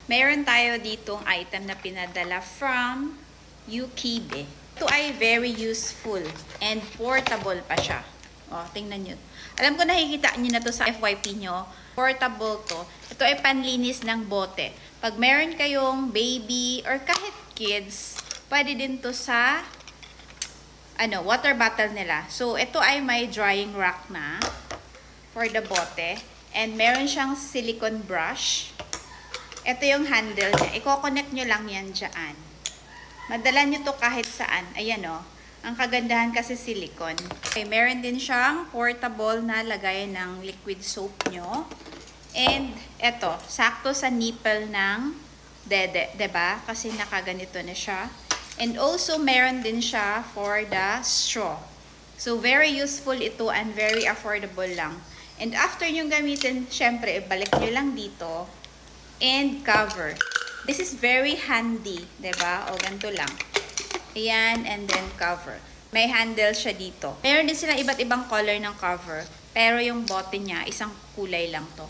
Meron tayo ditong item na pinadala from Yukibe. Ito ay very useful and portable pa siya. O, tingnan nyo. Alam ko nakikita nyo na to sa FYP nyo. Portable to. Ito ay panlinis ng bote. Pag meron kayong baby or kahit kids, pwede din to sa water bottle nila. So, ito ay may drying rack na for the bote. And meron siyang silicone brush. Ito yung handle niya. I-connect nyo lang yan dyan. Madala nyo to kahit saan. Ayan o. Ang kagandahan kasi silicone. Okay, meron din siyang portable na lagayan ng liquid soap nyo. And eto, sakto sa nipple ng dede. Diba? Kasi nakaganito na siya. And also, meron din siya for the straw. So, very useful ito and very affordable lang. And after nyo gamitin, syempre, ibalik nyo lang dito. And cover. This is very handy, 'di ba? O ganito lang. Ayan, and then cover. May handle siya dito. Meron din sila iba't ibang color ng cover, pero yung bote niya isang kulay lang 'to.